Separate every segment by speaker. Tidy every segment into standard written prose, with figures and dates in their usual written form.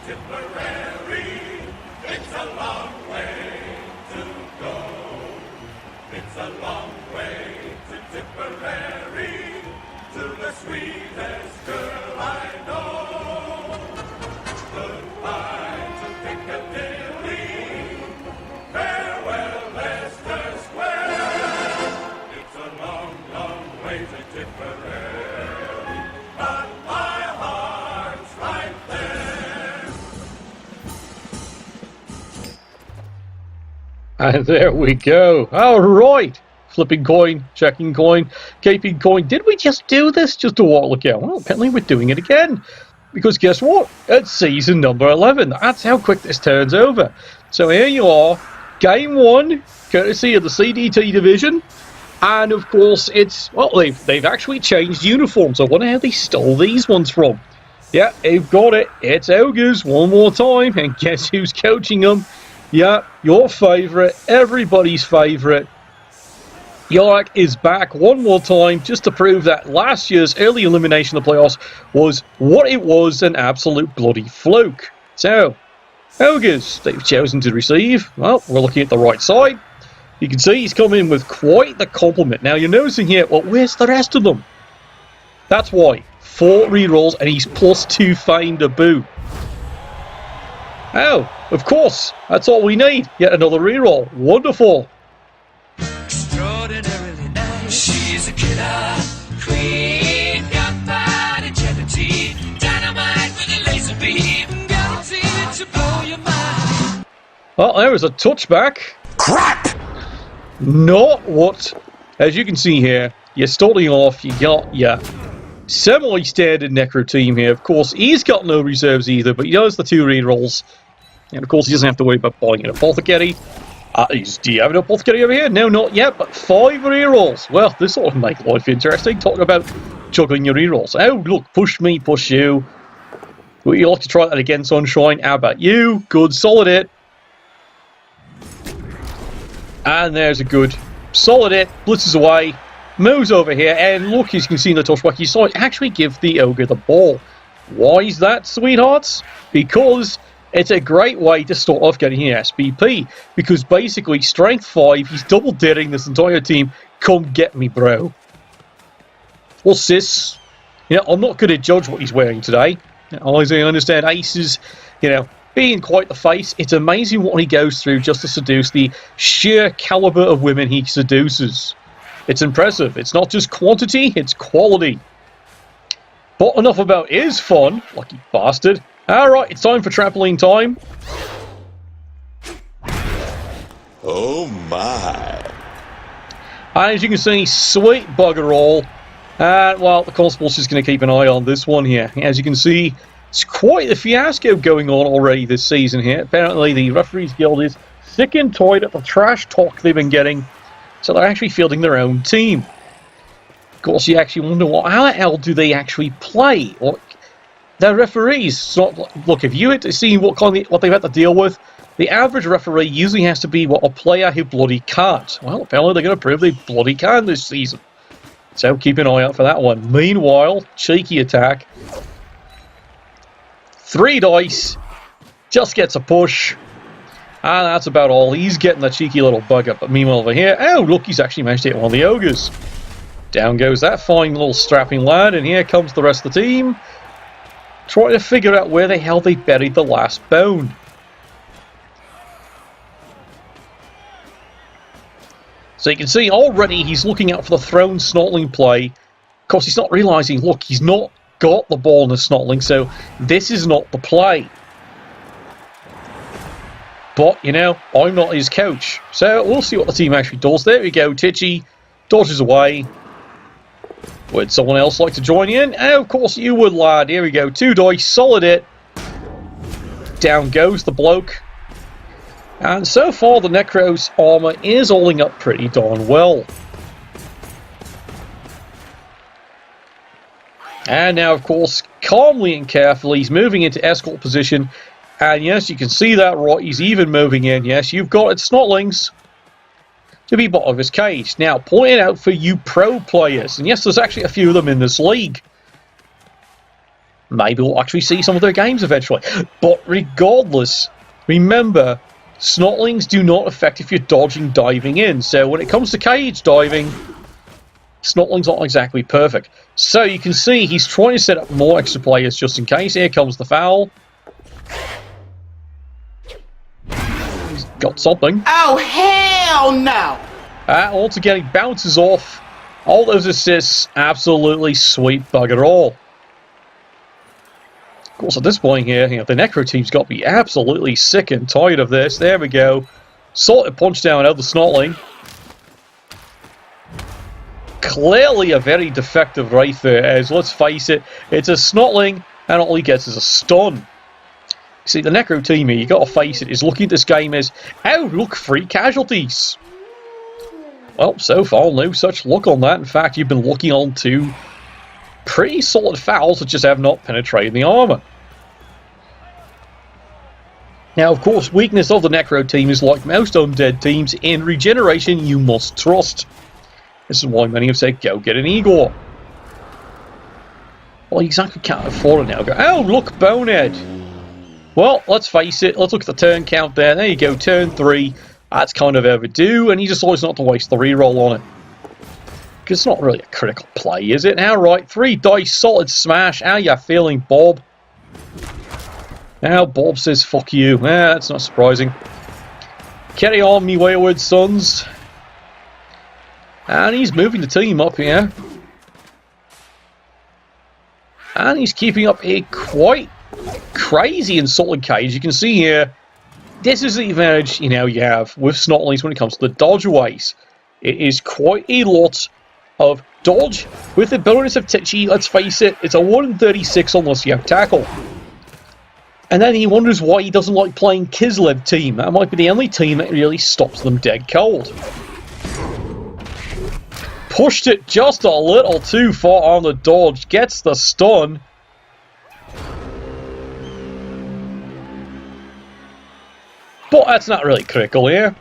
Speaker 1: Tipperary. It's a long way to go. It's a long way to Tipperary, to the sweetest girl I know. Goodbye to Piccadilly, farewell Leicester Square. It's a long, long way to Tipperary, but my heart's right there.
Speaker 2: And there we go. All right. Flipping coin, checking coin, keeping coin. Did we just do this just a while ago? Well, apparently we're doing it again. Because guess what? It's season number 11. That's how quick this turns over. So here you are. Game 1, courtesy of the CDT Division. And of course, it's, well, they've actually changed uniforms. I wonder how they stole these ones from. Yeah, they've got it. It's Ogres one more time. And guess who's coaching them? Yeah, your favourite, everybody's favourite. York is back one more time just to prove that last year's early elimination of the playoffs was what it was, an absolute bloody fluke. So, Ogres, they've chosen to receive. Well, we're looking at the right side. You can see he's come in with quite the compliment. Now, you're noticing here, well, where's the rest of them? That's why. 4 rerolls and he's +2 find a boo. Oh, of course. That's all we need. Yet another reroll. Wonderful.
Speaker 3: Extraordinarily nice. She's a killer queen. Gunfight integrity. Dynamite with a laser beam. Guaranteed to blow your mind.
Speaker 2: Well, there was a touchback.
Speaker 4: Crap!
Speaker 2: Not what, as you can see here, you're starting off, you got your semi-standard Necro team here. Of course, he's got no reserves either, but he does the 2 rerolls. And of course, he doesn't have to worry about buying an apothecary. Do you have an apothecary over here? No, not yet, but 5 rerolls. Well, this sort of makes life interesting. Talking about juggling your rerolls. Oh, look, push me, push you. Would you like to try that again, Sunshine? How about you? Good, solid hit. And there's a good solid hit. Blitzes away. Moves over here. And look, as you can see in the touchback, you saw it actually give the Ogre the ball. Why is that, sweethearts? Because it's a great way to start off getting an SPP. Because basically, strength 5, he's double daring this entire team. Come get me, bro. What's this? You know, I'm not going to judge what he's wearing today. As I understand, Aces, you know, being quite the face, it's amazing what he goes through just to seduce the sheer caliber of women he seduces. It's impressive. It's not just quantity, it's quality. But enough about his fun, lucky bastard. Alright, it's time for trampoline time.
Speaker 4: Oh my.
Speaker 2: And as you can see, sweet bugger all. And, well, the constable's just going to keep an eye on this one here. As you can see, it's quite the fiasco going on already this season here. Apparently, the Referees Guild is sick and tired of the trash talk they've been getting. So they're actually fielding their own team. Of course, you actually wonder, well, how the hell do they actually play? Or, they're referees. It's not, look, if you had to see what they've had to deal with, the average referee usually has to be, well, a player who bloody can't. Well, apparently they're going to prove they bloody can this season. So keep an eye out for that one. Meanwhile, cheeky attack. 3 dice. Just gets a push. And that's about all. He's getting the cheeky little bugger. But meanwhile over here, oh, look, he's actually managed to hit one of the Ogres. Down goes that fine little strapping lad. And here comes the rest of the team, trying to figure out where the hell they buried the last bone. So you can see already he's looking out for the thrown Snotling play. Of course, he's not realising, look, he's not got the ball in the Snotling, so this is not the play. But, you know, I'm not his coach. So we'll see what the team actually does. There we go, Titchy dodges away. Would someone else like to join in? Oh, of course you would, lad. Here we go, 2 dice, solid hit. Down goes the bloke. And so far, the Necro's armor is holding up pretty darn well. And now, of course, calmly and carefully, he's moving into escort position. And yes, you can see that right. He's even moving in. Yes, you've got it, Snotlings, to be bottom of his cage. Now, point it out for you pro players. And yes, there's actually a few of them in this league. maybe we'll actually see some of their games eventually. But regardless, remember, Snotlings do not affect if you're dodging diving in. So when it comes to cage diving, Snotlings aren't exactly perfect. So you can see he's trying to set up more extra players just in case. Here comes the foul. He's got something.
Speaker 5: Oh, hell no!
Speaker 2: Once again, he bounces off. All those assists, absolutely sweet bugger all. Of course, at this point here, the Necro team's got to be absolutely sick and tired of this. There we go. Solid punch down out the Snotling. Clearly a very defective Wraith there, as let's face it, it's a Snotling, and all he gets is a stun. See, the Necro team here, you got to face it, is looking at this game as, oh, look, 3 casualties. Well, so far, no such luck on that. In fact, you've been looking on 2 pretty solid fouls that just have not penetrated the armor. Now, of course, weakness of the Necro team is like most undead teams, in regeneration you must trust. This is why many have said, go get an Igor. Well, you exactly can't afford it now. Go, oh, look, Bonehead. Well, let's face it, let's look at the turn count there. There you go, turn 3. That's kind of overdue, and he decides not to waste the reroll on it. Because it's not really a critical play, is it? Now, right, 3 dice, solid smash. How you feeling, Bob? Now, Bob says, fuck you. That's not surprising. Carry on, me wayward sons. And he's moving the team up here. And he's keeping up a quite crazy and solid cage. You can see here, this is the advantage you have with Snotlings when it comes to the dodgeaways. It is quite a lot of dodge with the bonus of Titchy. Let's face it, it's a 1 in 36 unless you have tackle. And then he wonders why he doesn't like playing Kislev team. That might be the only team that really stops them dead cold. Pushed it just a little too far on the dodge. Gets the stun. But that's not really critical here.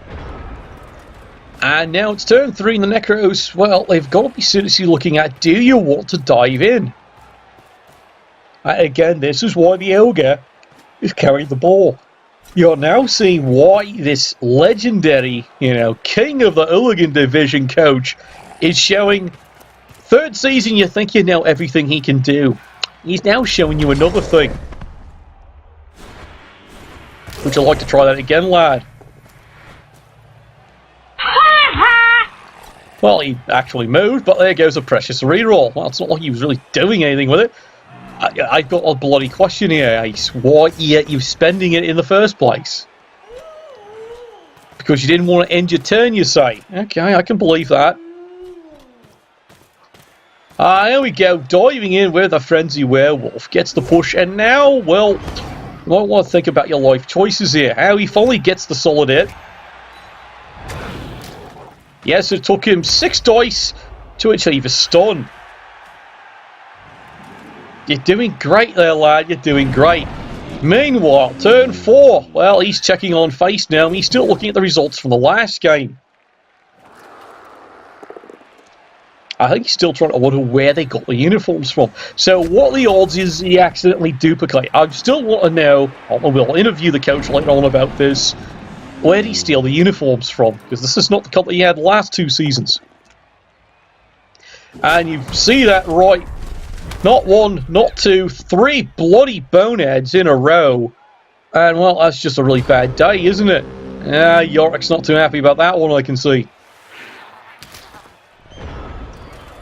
Speaker 2: And now it's turn 3 and the Necros, well, they've got to be seriously looking at, do you want to dive in? Again, this is why the Ogre is carrying the ball. You're now seeing why this legendary, king of the Hooligan Division coach is showing, 3rd season you think you know everything he can do. He's now showing you another thing. Would you like to try that again, lad? Well, he actually moved, but there goes a precious reroll. Well, it's not like he was really doing anything with it. I've got a bloody question here, Ace. Why are you spending it in the first place? Because you didn't want to end your turn, you say? Okay, I can believe that. Here we go, diving in with a Frenzy Werewolf. Gets the push, and now, well, you might want to think about your life choices here. How he finally gets the solid hit. Yes, it took him 6 dice to achieve a stun. You're doing great there, lad. You're doing great. Meanwhile, turn 4. Well, he's checking on face now. He's still looking at the results from the last game. I think he's still trying to wonder where they got the uniforms from. So what are the odds is he accidentally duplicate? I still want to know, we'll interview the coach later on about this, where did he steal the uniforms from? Because this is not the colour he had last 2 seasons. And you see that right. Not 1, not 2, 3 bloody boneheads in a row. And, well, that's just a really bad day, isn't it? Yorick's not too happy about that one, I can see.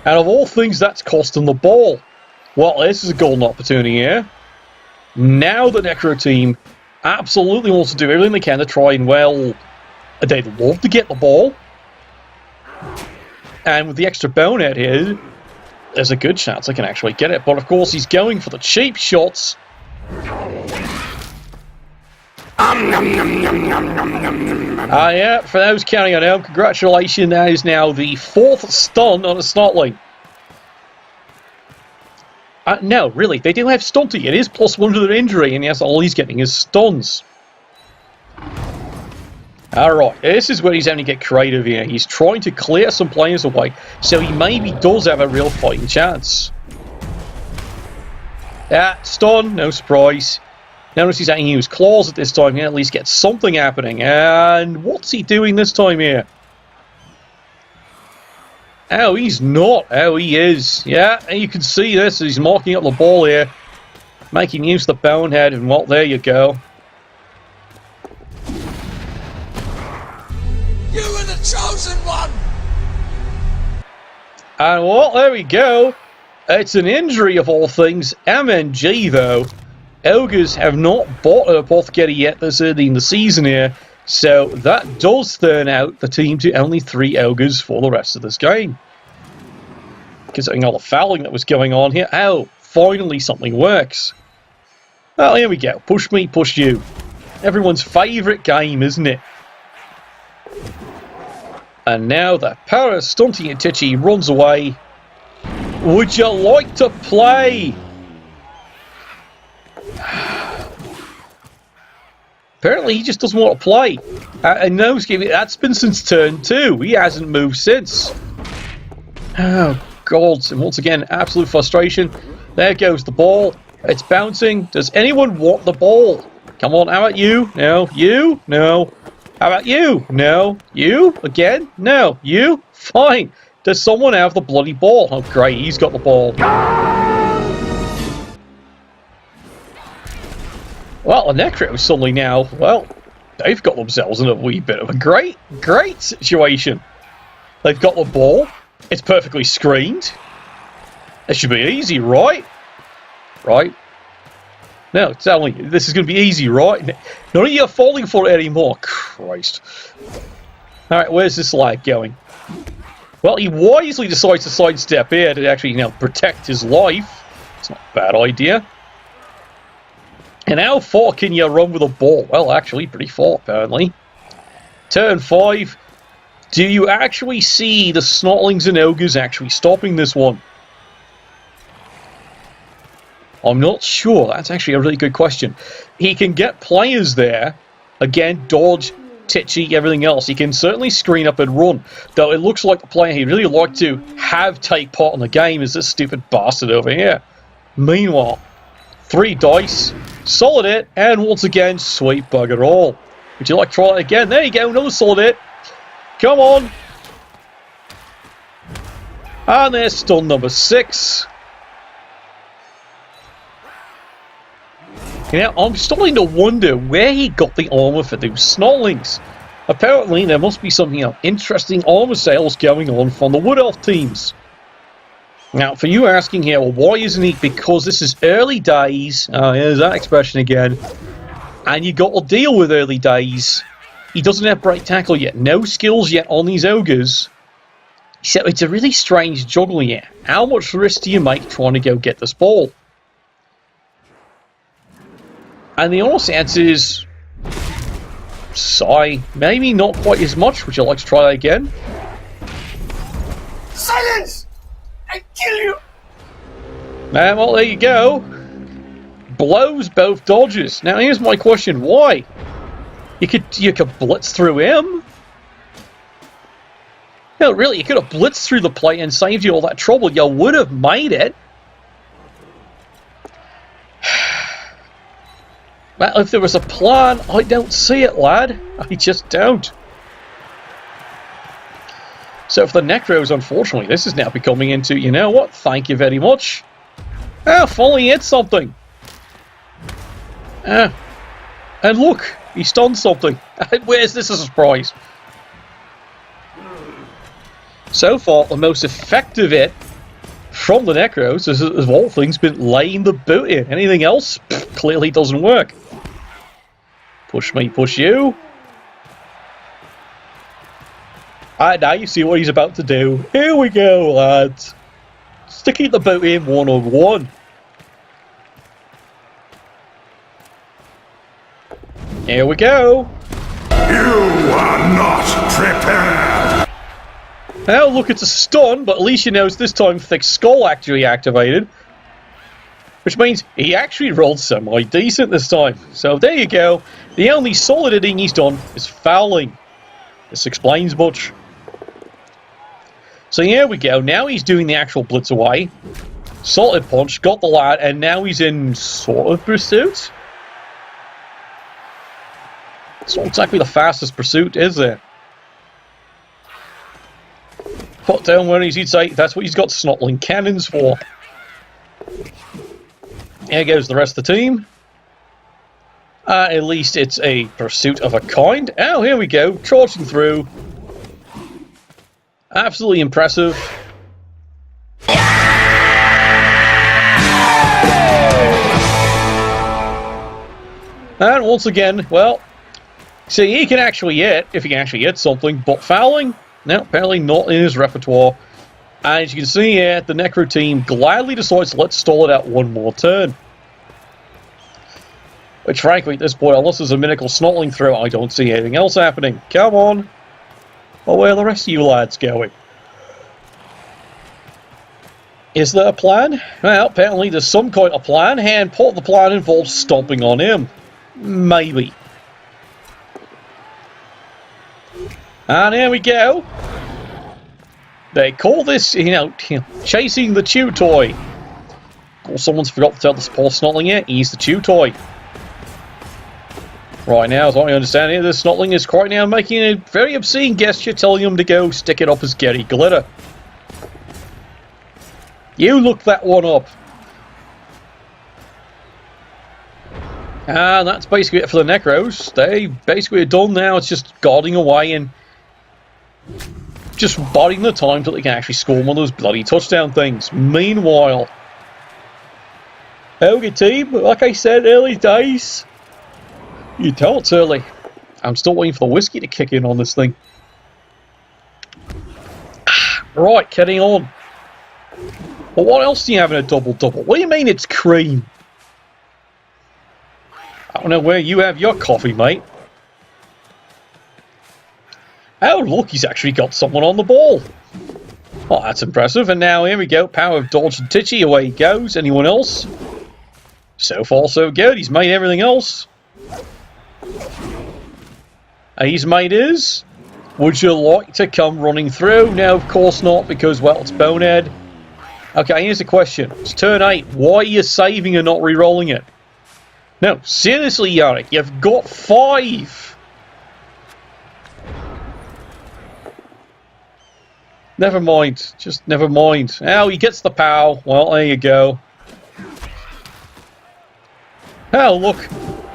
Speaker 2: And of all things, that's cost him the ball. Well, this is a golden opportunity here. Now the Necro team absolutely wants to do everything they can to try and, well, they'd love to get the ball. And with the extra bonehead here, there's a good chance they can actually get it. But of course, he's going for the cheap shots. Yeah, for those counting on home, congratulations, that is now the 4th stun on a Snotling. No, really, they do have stunty. It is +1 to their injury, and yes, all he's getting is stuns. Alright, this is where he's having to get creative here. He's trying to clear some players away, so he maybe does have a real fighting chance. Yeah, stun, no surprise. Notice he's having to use claws at this time. He at least get something happening. And what's he doing this time here? Oh, he's not. Oh, he is. Yeah, and you can see this. He's marking up the ball here. Making use of the bonehead. And well, there you go.
Speaker 3: You were the chosen one!
Speaker 2: And well, there we go. It's an injury of all things. MNG, though. Ogres have not bought an Apothecary yet this early in the season here, so that does turn out the team to only 3 Ogres for the rest of this game. Considering all the fouling that was going on here. Oh, finally something works. Well, here we go. Push me, push you. Everyone's favourite game, isn't it? And now the power stunting at Titchy runs away. Would you like to play? Apparently he just doesn't want to play. And Nosegave, that's been since turn 2. He hasn't moved since. Oh, God. And once again, absolute frustration. There goes the ball. It's bouncing. Does anyone want the ball? Come on, how about you? No. You? No. How about you? No. You? Again? No. You? Fine. Does someone have the bloody ball? Oh, great. He's got the ball. Well, the Necro suddenly now, well, they've got themselves in a wee bit of a great situation. They've got the ball. It's perfectly screened. It should be easy, right? Right? No, tell me, this is going to be easy, right? None of you are falling for it anymore. Christ. Alright, where's this lad going? Well, he wisely decides to sidestep here to actually, protect his life. It's not a bad idea. And how far can you run with a ball? Well, actually, pretty far, apparently. Turn 5. Do you actually see the Snotlings and Ogres actually stopping this one? I'm not sure. That's actually a really good question. He can get players there. Again, dodge, Titchy, everything else. He can certainly screen up and run. Though it looks like the player he'd really like to have take part in the game is this stupid bastard over here. Meanwhile, 3 dice, solid hit, and once again, sweet bugger all. Would you like to try that again? There you go, another solid hit. Come on. And there's stun number 6. I'm starting to wonder where he got the armor for those Snotlings. Apparently, there must be something interesting armor sales going on from the Wood Elf teams. Now, for you asking here, well, why isn't he? Because this is early days. Here's that expression again. And you got to deal with early days. He doesn't have break tackle yet. No skills yet on these Ogres. So it's a really strange juggle here. How much risk do you make trying to go get this ball? And the honest answer is... sigh. Maybe not quite as much. Would you like to try that again?
Speaker 5: Silence! I kill you!
Speaker 2: Well, there you go. Blows both dodges. Now, here's my question. Why? You could blitz through him. No, really, you could have blitzed through the play and saved you all that trouble. You would have made it. Well, if there was a plan, I don't see it, lad. I just don't. So for the Necros, unfortunately, this is now becoming into, you know what, thank you very much. Finally hit something. And look, he stunned something. Where's this a surprise? So far, the most effective hit from the Necros has, of all things, been laying the boot in. Anything else clearly doesn't work. Push me, push you. Now you see what he's about to do. Here we go, lads. Sticking the boot in one-on-one. Here we go.
Speaker 1: You are not prepared.
Speaker 2: Now look, it's a stun, but at least you know this time Thick Skull actually activated. Which means he actually rolled semi-decent this time. So there you go. The only solid hitting he's done is fouling. This explains much. So here we go. Now he's doing the actual blitz away. Solid punch, got the lad, and now he's in sort of pursuit. It's not exactly the fastest pursuit, is it? Put down where he'd say that's what he's got snotling cannons for. Here goes the rest of the team. At least it's a pursuit of a kind. Oh, here we go, charging through. Absolutely impressive. And once again, well, see, he can actually hit, if he can actually hit something, but fouling? No, apparently not in his repertoire. And as you can see here, the Necro team gladly decides to let's stall it out one more turn. Which, frankly, at this point, unless there's a miracle snotling through, I don't see anything else happening. Come on. Well, where are the rest of you lads going? Is there a plan? Well, apparently there's some kind of plan, and part of the plan involves stomping on him. Maybe. And here we go. They call this, chasing the chew toy. Or someone's forgot to tell the poor snotling here, he's the chew toy. Right now, as I understand it, this snotling is quite now making a very obscene gesture, telling him to go stick it up his Gary Glitter. You look that one up. And that's basically it for the Necros. They basically are done now. It's just guarding away and just biding the time till they can actually score one of those bloody touchdown things. Meanwhile, Ogre team, like I said, early days. You tell it's early. I'm still waiting for the whiskey to kick in on this thing. Right, getting on. But what else do you have in a double-double? What do you mean it's cream? I don't know where you have your coffee, mate. Oh, look, he's actually got someone on the ball. Oh, that's impressive. And now, here we go. Power of dodge and Titchy. Away he goes. Anyone else? So far, so good. He's made everything else. He's made his. Would you like to come running through? No, of course not, because, well, it's Bonehead. Okay, here's the question. It's turn 8. Why are you saving and not re-rolling it? No, seriously, Yannick, you've got 5. Never mind. Just never mind. Oh, he gets the POW. Well, there you go. Oh, look.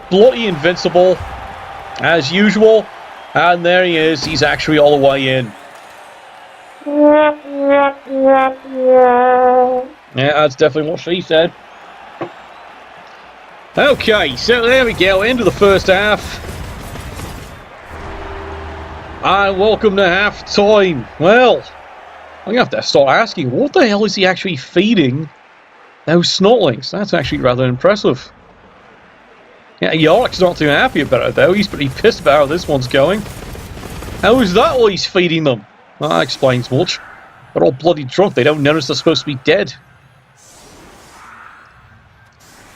Speaker 2: Bloody Invincible. As usual. And there he is. He's actually all the way in. Yeah, that's definitely what she said. Okay, so there we go. End of the first half. And welcome to half time. Well, I'm going to have to start asking, what the hell is he actually feeding those snotlings? That's actually rather impressive. Yeah, Yorick's not too happy about it, though. He's pretty pissed about how this one's going. How is that what he's feeding them? Well, that explains much. They're all bloody drunk. They don't notice they're supposed to be dead.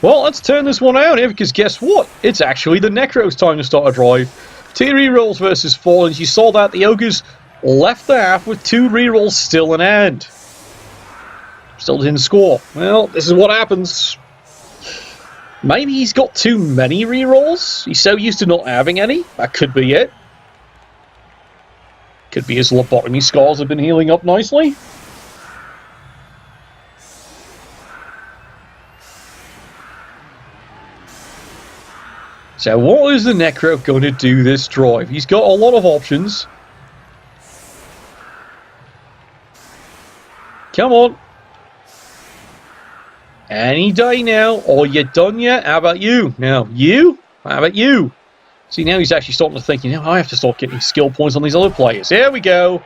Speaker 2: Well, let's turn this one out here, because guess what? It's actually the Necro's time to start a drive. 2 rerolls versus 4, and you saw that the Ogres left the half with 2 rerolls still in hand. Still didn't score. Well, this is what happens. Maybe he's got too many rerolls. He's so used to not having any. That could be it. Could be his lobotomy scars have been healing up nicely. So what is the Necro going to do this drive? He's got a lot of options. Come on. Any day now. Are you done yet? How about you? Now, you? How about you? See, now he's actually starting to think, I have to start getting skill points on these other players. Here we go.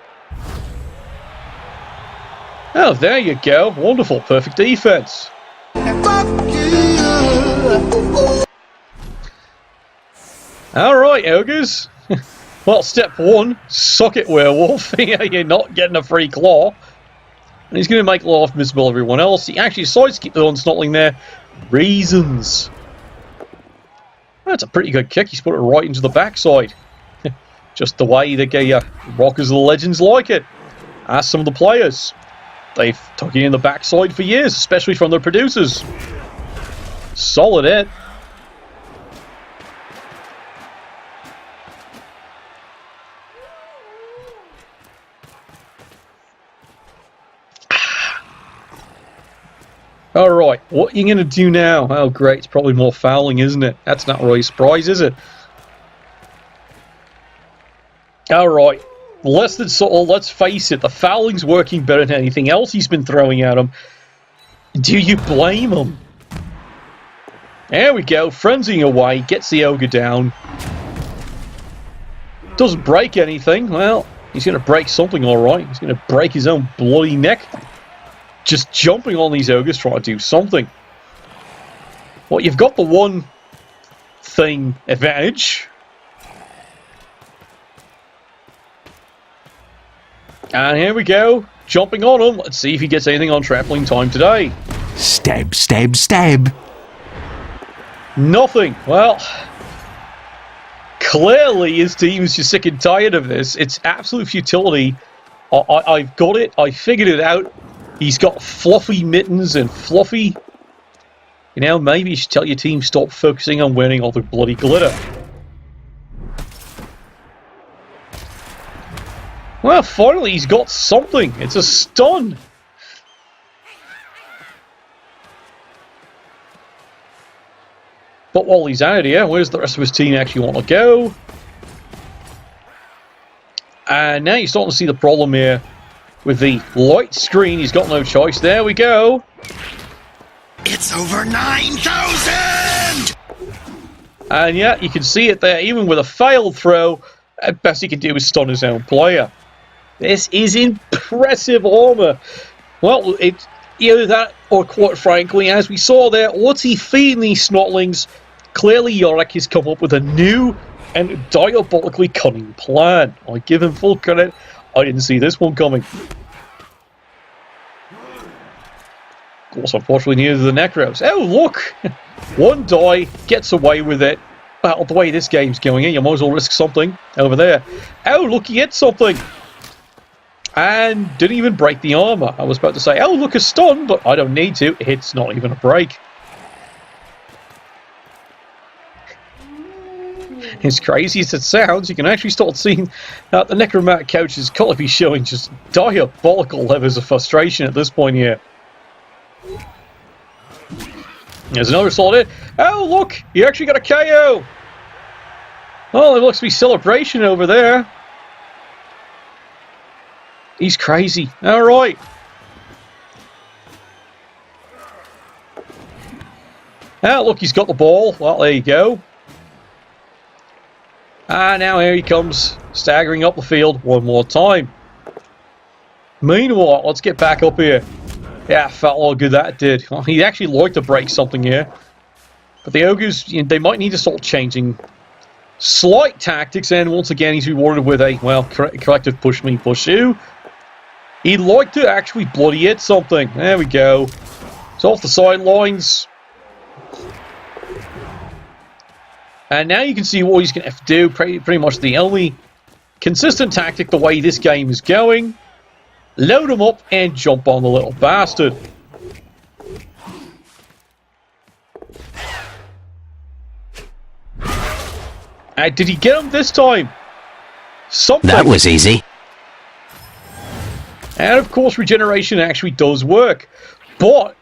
Speaker 2: Oh, there you go. Wonderful. Perfect defense. Alright, Ogres. Well, step 1, suck it, werewolf. You're not getting a free claw. And he's going to make life miserable everyone else. He actually decides to keep the one snotling there. Reasons. That's a pretty good kick. He's put it right into the backside. Just the way the Rockers of the Legends like it. Ask some of the players. they've taken in the backside for years, especially from their producers. Solid hit. Alright, what are you going to do now? Oh great, it's probably more fouling, isn't it? That's not really a surprise, is it? Alright, less than subtle, let's face it, the fouling's working better than anything else he's been throwing at him. Do you blame him? There we go, frenzying away, gets the ogre down. Doesn't break anything, well, he's going to break something alright. He's going to break his own bloody neck. Just jumping on these ogres trying to do something. Well, you've got the one thing advantage. And here we go, jumping on him. Let's see if he gets anything on trampling time today.
Speaker 6: Stab, stab, stab.
Speaker 2: Nothing. Well, clearly his team is just sick and tired of this. It's absolute futility. I've got it. I figured it out. He's got fluffy mittens and fluffy... You know, maybe you should tell your team stop focusing on winning all the bloody glitter. Well, finally he's got something. It's a stun. But while he's out here, where's the rest of his team actually want to go? And now you're starting to see the problem here. With the light screen, he's got no choice. There we go.
Speaker 6: It's over 9,000!
Speaker 2: And yeah, you can see it there. Even with a failed throw, at best he can do is stun his own player. This is impressive armor. Well, it's either that or, quite frankly, as we saw there, what's he feeding these snotlings? Clearly, Yorick has come up with a new and diabolically cunning plan. I give him full credit. I didn't see this one coming. Of course, unfortunately, neither the Necros. Oh, look! One die, gets away with it. Well, the way this game's going, you might as well risk something over there. Oh, look, he hit something! And didn't even break the armor. I was about to say, oh, look, a stun, but I don't need to. It's not even a break. As crazy as it sounds, you can actually start seeing that the Necromantic coach is got to be showing just diabolical levels of frustration at this point here. There's another solid hit. Oh, look! He actually got a KO! Oh, there looks to be celebration over there. He's crazy. Alright. Oh, look, he's got the ball. Well, there you go. Ah, now here he comes, staggering up the field one more time. Meanwhile, let's get back up here. Yeah, felt all good that did. Well, he actually liked to break something here. But the Ogres, you know, they might need to start changing slight tactics, and once again he's rewarded with a, well, collective push me, push you. He'd like to actually bloody hit something. There we go. It's off the sidelines. And now you can see what he's going to have to do. Pretty much the only consistent tactic the way this game is going. Load him up and jump on the little bastard. Did he get him this time? Something.
Speaker 6: That was easy.
Speaker 2: And of course regeneration actually does work. But,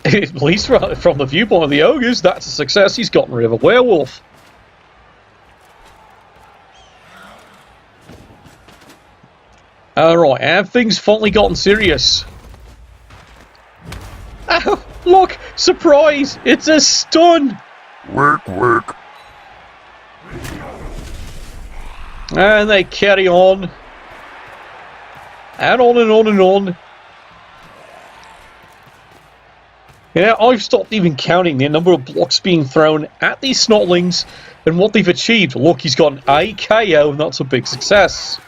Speaker 2: at least from the viewpoint of the Ogres, that's a success. He's gotten rid of a werewolf. Alright, have things finally gotten serious? Oh, look! Surprise! It's a stun!
Speaker 1: Work, work.
Speaker 2: And they carry on. And on and on and on. Yeah, I've stopped even counting the number of blocks being thrown at these snotlings and what they've achieved. Look, he's got an AKO, and that's a big success.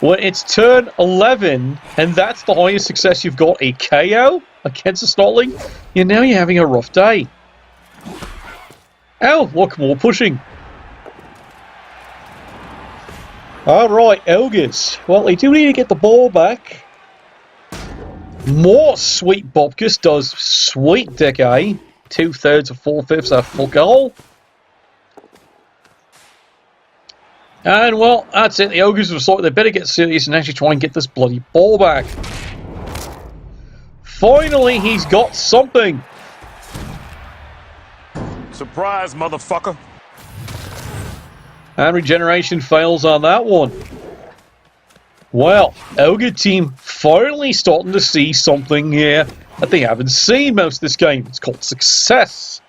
Speaker 2: When it's turn 11, and that's the highest success you've got, a KO against a snotling, now you're having a rough day. Oh, look, more pushing. Alright, Ogres. Well, they do need to get the ball back. More sweet Bobkus does sweet Decay. 2/3 or 4/5 are full goal. And well, that's it. The Ogres have thought they better get serious and actually try and get this bloody ball back. Finally, he's got something.
Speaker 1: Surprise, motherfucker.
Speaker 2: And regeneration fails on that one. Well, Ogre team finally starting to see something here that they haven't seen most of this game. It's called success.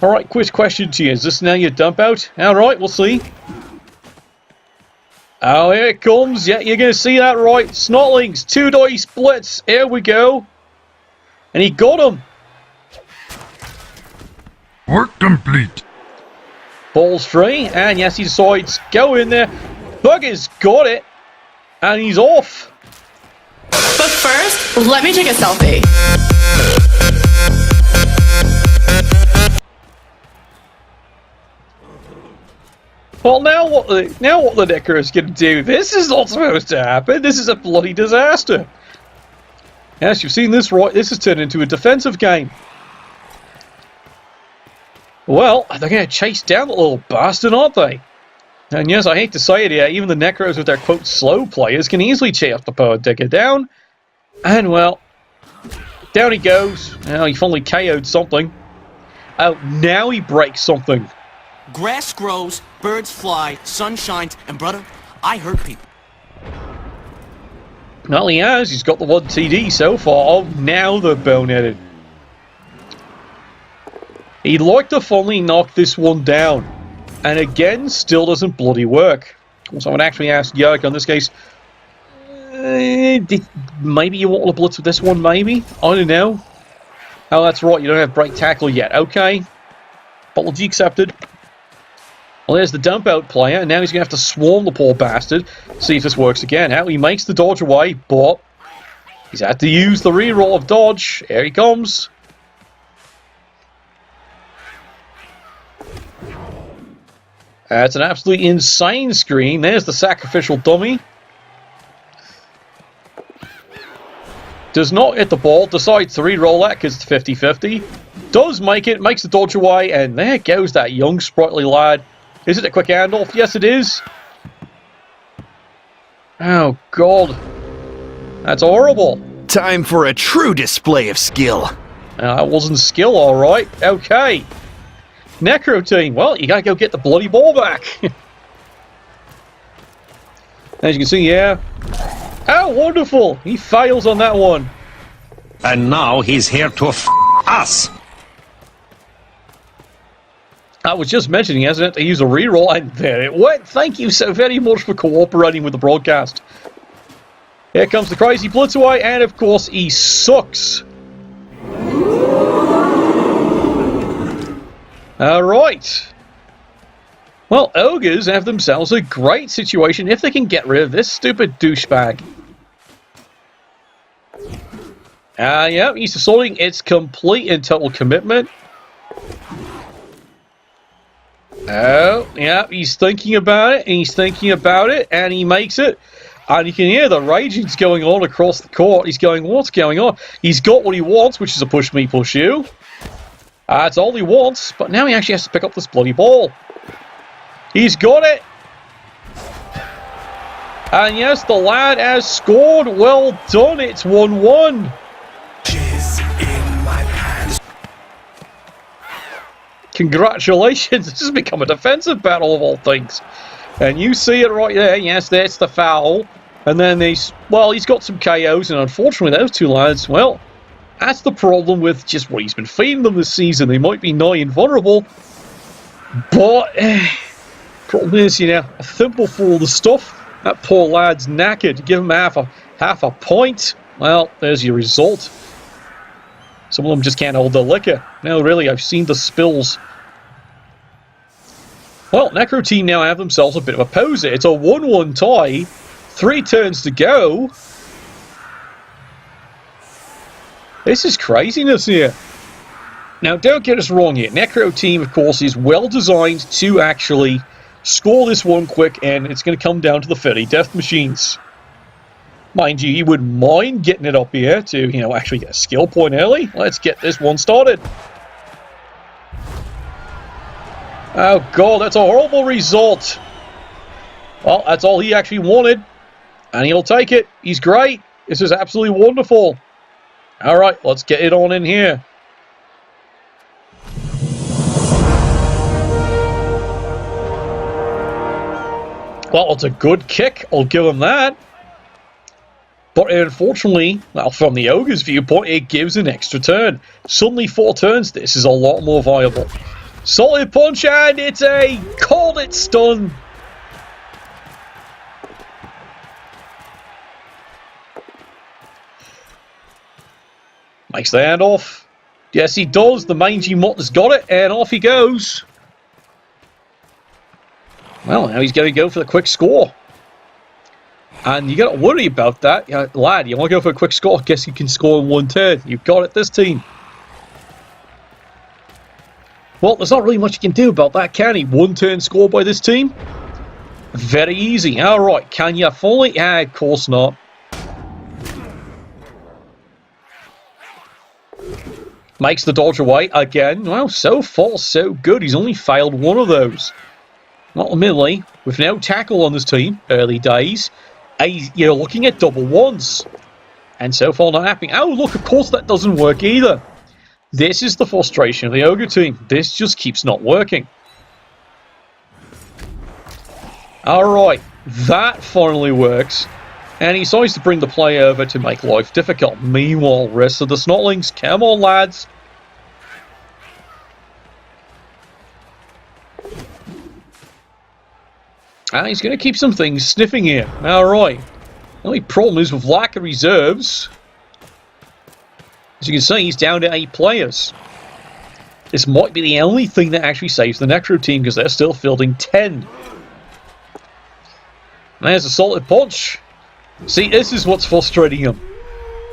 Speaker 2: Alright, quick question to you. Is this now your dump out? Alright, we'll see. Oh, here it comes. Yeah, you're going to see that right. Snotlings, 2 die splits. Here we go. And he got him.
Speaker 1: Work complete.
Speaker 2: Ball's free. And yes, he decides, go in there. Bugger's got it. And he's off.
Speaker 7: But first, let me take a selfie.
Speaker 2: Well, now what the Necro is going to do? This is not supposed to happen. This is a bloody disaster. Yes, you've seen this right. This has turned into a defensive game. Well, they're going to chase down the little bastard, aren't they? And yes, I hate to say it here, even the Necros with their, quote, slow players can easily chase the Power Digger down. And, well, down he goes. Now he finally KO'd something. Oh, now he breaks something.
Speaker 8: Grass grows, birds fly, sun shines, and brother, I hurt people.
Speaker 2: Well, he has. He's got the 1 TD so far. Oh, now they're boneheaded. He'd like to finally knock this one down. And again, still doesn't bloody work. So I would actually ask Yerk on this case, maybe you want to blitz with this one, maybe? I don't know. Oh, that's right, you don't have break tackle yet. Okay. Apology accepted. Well, there's the dump out player, and now he's going to have to swarm the poor bastard. See if this works again. Now he makes the dodge away, but he's had to use the reroll of dodge. Here he comes. That's an absolutely insane screen. There's the sacrificial dummy. Does not hit the ball. Decides to re-roll that because it's 50-50. Does make it. Makes the dodge away. And there goes that young, sprightly lad. Is it a quick handoff? Yes, it is. Oh, God. That's horrible.
Speaker 6: Time for a true display of skill.
Speaker 2: That wasn't skill, all right. Okay. Necro team, well, you gotta go get the bloody ball back. As you can see, yeah. Oh, wonderful! He fails on that one.
Speaker 9: And now he's here to us.
Speaker 2: I was just mentioning he hasn't had to use a reroll, and there it went. Thank you so very much for cooperating with the broadcast. Here comes the crazy blitz away, and of course, he sucks. Alright. Well, Ogres have themselves a great situation if they can get rid of this stupid douchebag. Yeah, he's deciding it's complete and total commitment. Oh, yeah, he's thinking about it, and he's thinking about it, and he makes it. And you can hear the raging's going on across the court. He's going, what's going on? He's got what he wants, which is a push me, push you. That's all he wants, but now he actually has to pick up this bloody ball. He's got it. And yes, the lad has scored. Well done. It's 1-1. Congratulations. This has become a defensive battle of all things. And you see it right there. Yes, that's the foul. And then he's got some KOs. And unfortunately, those two lads, well, that's the problem with just what he's been feeding them this season. They might be nigh invulnerable, but problem is, you know, a thimbleful of the stuff. That poor lad's knackered. Give him half a point. Well, there's your result. Some of them just can't hold their liquor. No, really, I've seen the spills. Well, Necro team now have themselves a bit of a poser. It's a 1-1 tie. 3 turns to go. This is craziness here. Now, don't get us wrong here. Necro team, of course, is well designed to actually score this one quick, and it's going to come down to the 30 death machines. Mind you, he wouldn't mind getting it up here to, you know, actually get a skill point early. Let's get this one started. Oh god, that's a horrible result. Well, that's all he actually wanted. And he'll take it. He's great. This is absolutely wonderful. Alright, let's get it on in here. Well, it's a good kick. I'll give him that. But unfortunately, well, from the Ogre's viewpoint, it gives an extra turn. Suddenly 4 turns, this is a lot more viable. Solid punch, and it's a called it stun. Makes the handoff. Yes, he does. The mangy mutt has got it, and off he goes. Well, now he's going to go for the quick score. And you got to worry about that. Yeah, lad, you want to go for a quick score? Guess you can score in 1 turn. You've got it, this team. Well, there's not really much you can do about that, can he? 1 turn score by this team? Very easy. Alright, can you fully? Yeah, of course not. Makes the dodge away again. Well, so far, so good. He's only failed 1 of those. Not admittedly, with no tackle on this team, early days, you're looking at double 1s. And so far not happening. Oh, look, of course that doesn't work either. This is the frustration of the Ogre team. This just keeps not working. Alright, that finally works. And he decides to bring the play over to make life difficult. Meanwhile, rest of the Snotlings, come on, lads. And he's going to keep some things sniffing here. Alright. The only problem is with lack of reserves. As you can see, he's down to 8 players. This might be the only thing that actually saves the Necro team, because they're still fielding 10. There's a solid punch. See, this is what's frustrating him.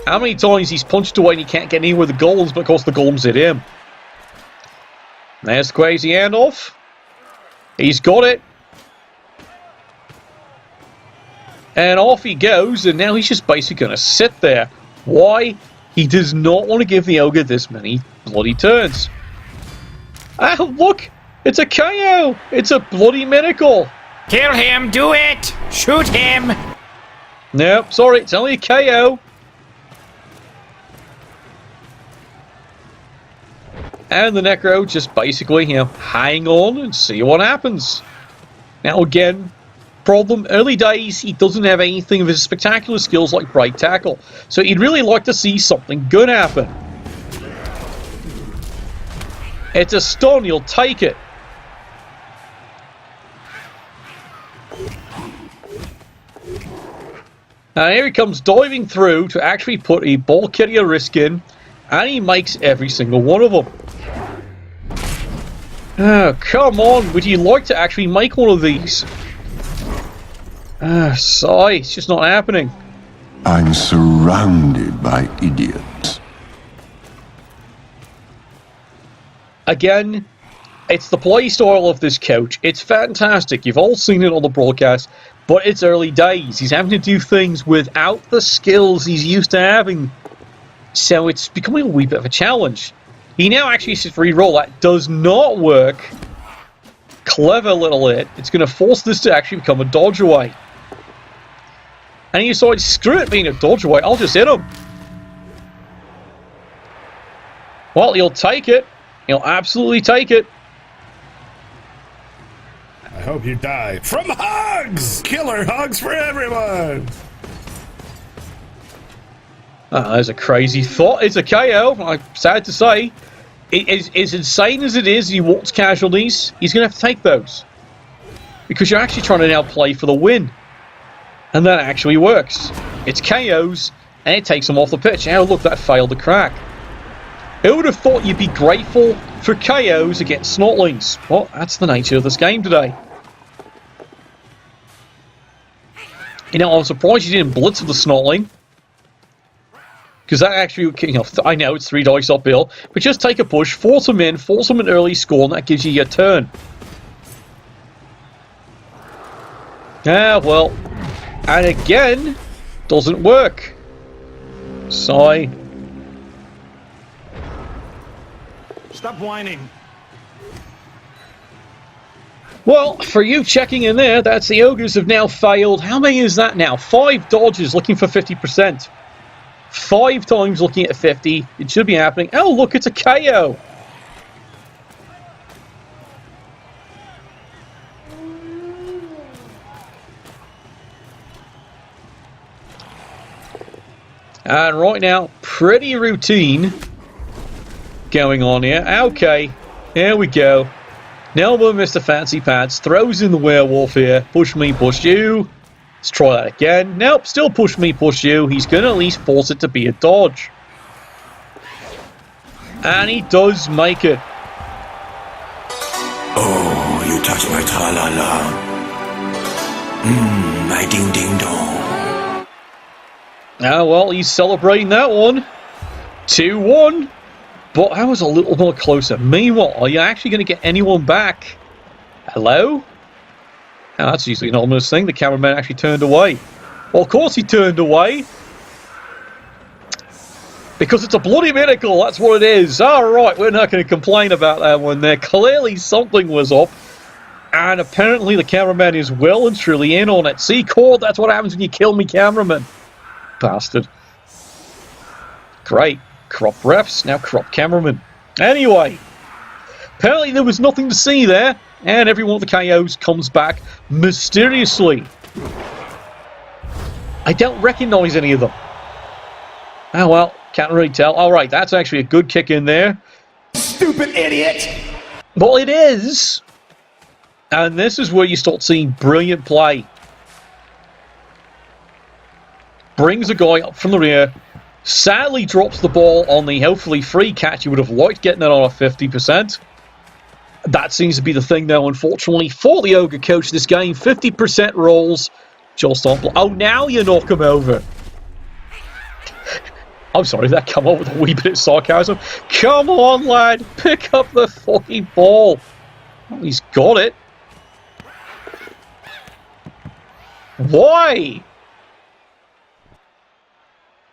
Speaker 2: How many times he's punched away and he can't get anywhere with the golems, but of course the golems hit him. There's the crazy handoff. He's got it. And off he goes, and now he's just basically going to sit there. Why? He does not want to give the Ogre this many bloody turns. Oh, look! It's a KO! It's a bloody miracle!
Speaker 5: Kill him, do it! Shoot him!
Speaker 2: Nope, sorry, it's only a KO. And the Necro just basically, you know, hang on and see what happens. Now again, problem, early days, he doesn't have anything of his spectacular skills like break tackle. So he'd really like to see something good happen. It's a stun, you'll take it. Now here he comes diving through to actually put a ball carrier risk in, and he makes every single one of them. Oh, come on, would you like to actually make one of these? Sigh, it's just not happening.
Speaker 10: I'm surrounded by idiots.
Speaker 2: Again, it's the play style of this coach. It's fantastic. You've all seen it on the broadcast, but it's early days. He's having to do things without the skills he's used to having. So it's becoming a wee bit of a challenge. He now actually says re-roll. That does not work. Clever little it. It's going to force this to actually become a dodge away. And he decides, screw it being a dodge away, I'll just hit him. Well, he'll take it. He'll absolutely take it.
Speaker 1: I hope you die from hugs! Killer hugs for everyone!
Speaker 2: There's a crazy thought. It's a KO, I'm sad to say. As insane as it is, he walks casualties, he's going to have to take those. Because you're actually trying to now play for the win. And that actually works. It's KOs, and it takes them off the pitch. Oh, look, that failed to crack. Who would have thought you'd be grateful for KOs against Snotlings? Well, that's the nature of this game today. You know, I'm surprised you didn't blitz with the Snotling. Because that actually, you know, I know it's 3 dice uphill, but just take a push, force them in early score, and that gives you your turn. Ah, well. And again, doesn't work. Sigh.
Speaker 9: Stop whining.
Speaker 2: Well, for you checking in there, that's the Ogres have now failed. How many is that now? 5 dodges looking for 50%. 5 times looking at 50. It should be happening. Oh, look, it's a KO. And right now, pretty routine going on here. Okay, here we go. Nelbo, Mr. Fancy Pants, throws in the werewolf here. Push me, push you. Let's try that again. Nope, still push me, push you. He's going to at least force it to be a dodge. And he does make it.
Speaker 10: Oh, you touch my tra-la-la. My ding-ding-dong.
Speaker 2: Ah, well, he's celebrating that one. 2-1. But I was a little more closer. Meanwhile, are you actually going to get anyone back? Hello? Now, that's usually an ominous thing. The cameraman actually turned away. Well, of course he turned away. Because it's a bloody miracle. That's what it is. Alright, we're not going to complain about that one there. Clearly something was up. And apparently the cameraman is well and truly in on it. See, Cord, that's what happens when you kill me cameraman. Bastard. Great. Crop refs, now crop cameraman. Anyway, apparently there was nothing to see there, and every one of the KOs comes back mysteriously. I don't recognise any of them. Oh well, can't really tell. Alright, that's actually a good kick in there.
Speaker 1: Stupid idiot!
Speaker 2: Well, it is. And this is where you start seeing brilliant play. Brings a guy up from the rear. Sadly drops the ball on the hopefully free catch. You would have liked getting it on a 50%. That seems to be the thing now, unfortunately, for the Ogre coach this game. 50% rolls. Just on. Oh, now you knock him over. I'm sorry, that come up with a wee bit of sarcasm. Come on, lad. Pick up the fucking ball. Oh, he's got it. Why?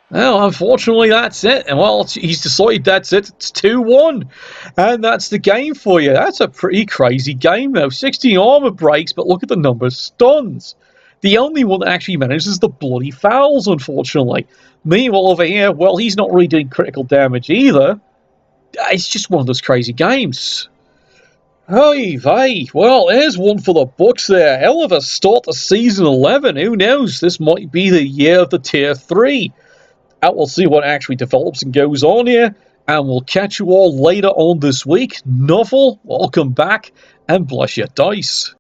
Speaker 2: Well, unfortunately, that's it. And, well, he's decided that's it. It's 2-1. And that's the game for you. That's a pretty crazy game, though. 16 armor breaks, but look at the number of stuns. The only one that actually manages the bloody fouls, unfortunately. Meanwhile, over here, well, he's not really doing critical damage either. It's just one of those crazy games. Hey, vey. Well, there's one for the books there. Hell of a start to Season 11. Who knows? This might be the year of the Tier 3. And we'll see what actually develops and goes on here. And we'll catch you all later on this week. Novel, welcome back, and bless your dice.